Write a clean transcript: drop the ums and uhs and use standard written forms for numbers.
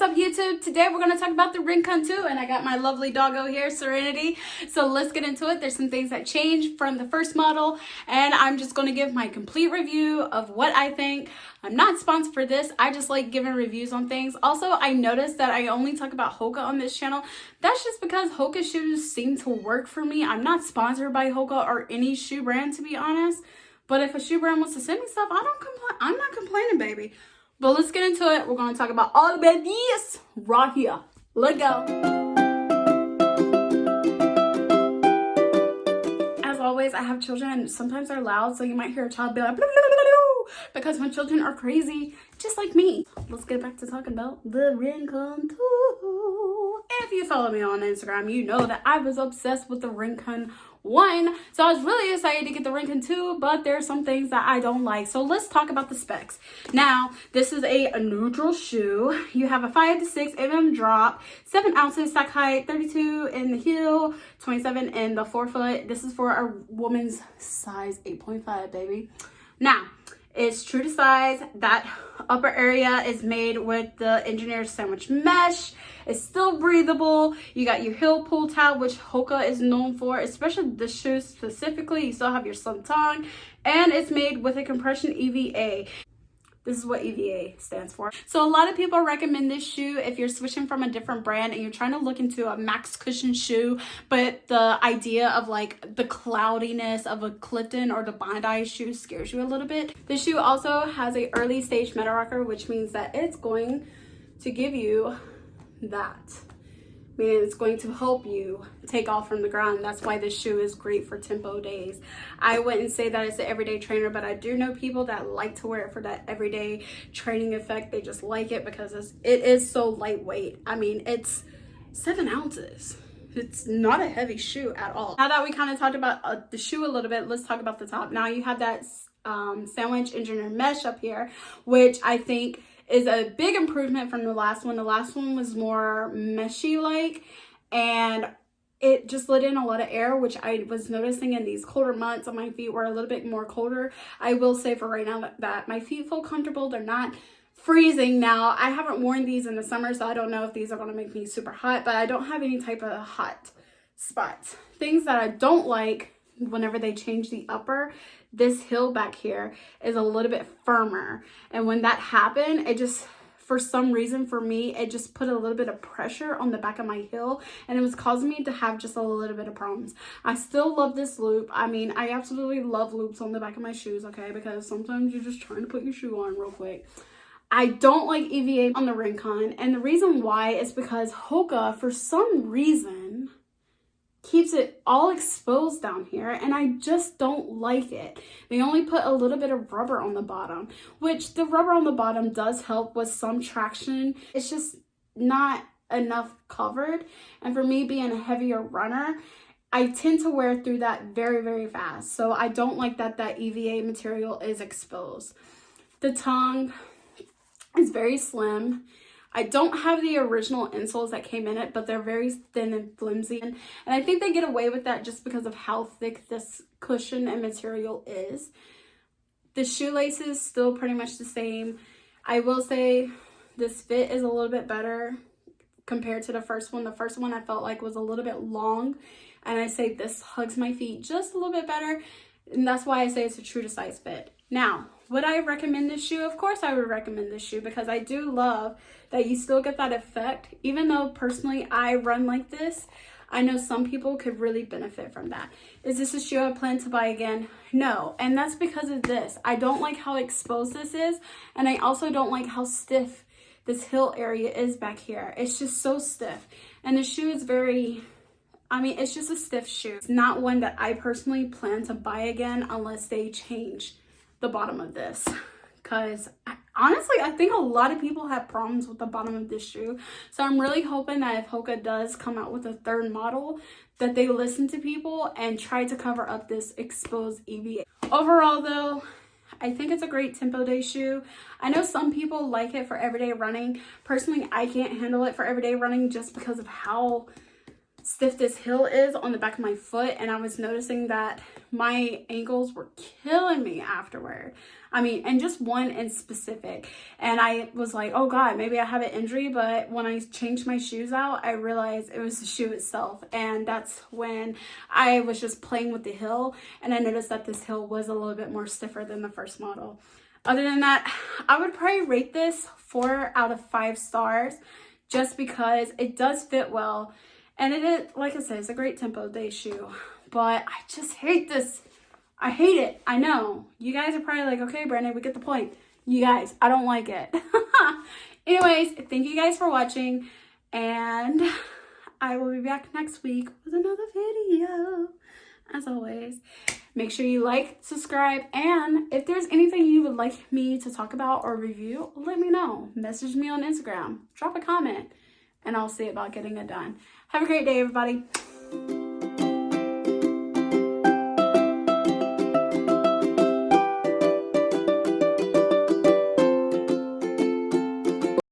What's up, YouTube? Today we're going to talk about the Rincon 2, and I got my lovely doggo here, Serenity. So let's get into it. There's some things that changed from the first model, and I'm just going to give my complete review of what I think. I'm not sponsored for this. I just like giving reviews on things. Also, I noticed that I only talk about Hoka on this channel. That's just because Hoka shoes seem to work for me. I'm not sponsored by Hoka or any shoe brand, to be honest. But if a shoe brand wants to send me stuff, I don't complain. I'm not complaining, baby. But let's get into it. We're going to talk about all the baddies right here. Let's go. As always, I have children and sometimes they're loud, so you might hear a child be like, blah, blah, blah, blah, because my children are crazy, just like me. Let's get back to talking about the Rincon 2. If you follow me on Instagram, you know that I was obsessed with the Rincon 1, so I was really excited to get the Rincon 2, but there are some things that I don't like. So let's talk about the specs. Now, this is a neutral shoe. You have a 5 to 6 mm drop, 7 ounces sack height, 32 in the heel, 27 in the forefoot. This is for a woman's size 8.5, baby. Now, it's true to size. That upper area is made with the engineered sandwich mesh. It's still breathable. You got your heel pull tab, which Hoka is known for, especially the shoes specifically. You still have your sun tongue, and it's made with a compression EVA. This is what EVA stands for. So a lot of people recommend this shoe if you're switching from a different brand and you're trying to look into a max cushion shoe, but the idea of like the cloudiness of a Clifton or the Bondi shoe scares you a little bit. This shoe also has a early stage meta rocker, which means that it's going to give you that. Meaning it's going to help you take off from the ground. That's why this shoe is great for tempo days. I wouldn't say that it's an everyday trainer, but I do know people that like to wear it for that everyday training effect. They just like it because it is so lightweight. I mean, it's 7 ounces. It's not a heavy shoe at all. Now that we kind of talked about the shoe a little bit, let's talk about the top. Now you have that sandwich engineered mesh up here, which I think is a big improvement from the last one. The last one was more meshy like, and it just let in a lot of air, which I was noticing in these colder months. On my feet were a little bit more colder. I will say for right now that my feet feel comfortable. They're not freezing now. I haven't worn these in the summer, so I don't know if these are going to make me super hot, but I don't have any type of hot spots. Things that I don't like whenever they change the upper, this heel back here is a little bit firmer, and when that happened, it just, for some reason for me, it just put a little bit of pressure on the back of my heel, and it was causing me to have just a little bit of problems. I still love this loop. I mean, I absolutely love loops on the back of my shoes, okay, because sometimes you're just trying to put your shoe on real quick. I don't like EVA on the Rincon, and the reason why is because Hoka, for some reason, keeps it all exposed down here, and I just don't like it. They only put a little bit of rubber on the bottom, which the rubber on the bottom does help with some traction. It's just not enough covered, and for me being a heavier runner, I tend to wear through that very, very fast. So I don't like that EVA material is exposed. The tongue is very slim. I don't have the original insoles that came in it, but they're very thin and flimsy. And I think they get away with that just because of how thick this cushion and material is. The shoelace is still pretty much the same. I will say this fit is a little bit better compared to the first one. The first one I felt like was a little bit long, and I say this hugs my feet just a little bit better. And that's why I say it's a true to size fit. Now, would I recommend this shoe? Of course I would recommend this shoe, because I do love that you still get that effect. Even though personally I run like this, I know some people could really benefit from that. Is this a shoe I plan to buy again? No, and that's because of this. I don't like how exposed this is, and I also don't like how stiff this heel area is back here. It's just so stiff, and the shoe is very, I mean, it's just a stiff shoe. It's not one that I personally plan to buy again unless they change the bottom of this, because honestly I think a lot of people have problems with the bottom of this shoe. So I'm really hoping that if Hoka does come out with a third model, that they listen to people and try to cover up this exposed EVA. Overall though, I think it's a great tempo day shoe. I know some people like it for everyday running. Personally, I can't handle it for everyday running just because of how stiff this heel is on the back of my foot, and I was noticing that my ankles were killing me afterward. I mean, and just one in specific. And I was like, oh God, maybe I have an injury. But when I changed my shoes out, I realized it was the shoe itself. And that's when I was just playing with the heel, and I noticed that this heel was a little bit more stiffer than the first model. Other than that, I would probably rate this 4 out of 5 stars, just because it does fit well. And it is, like I said, it's a great tempo day shoe. But I just hate this. I hate it. I know. You guys are probably like, okay, Brandon, we get the point. You guys, I don't like it. Anyways, thank you guys for watching. And I will be back next week with another video. As always, make sure you like, subscribe, and if there's anything you would like me to talk about or review, let me know. Message me on Instagram. Drop a comment, and I'll see about getting it done. Have a great day, everybody.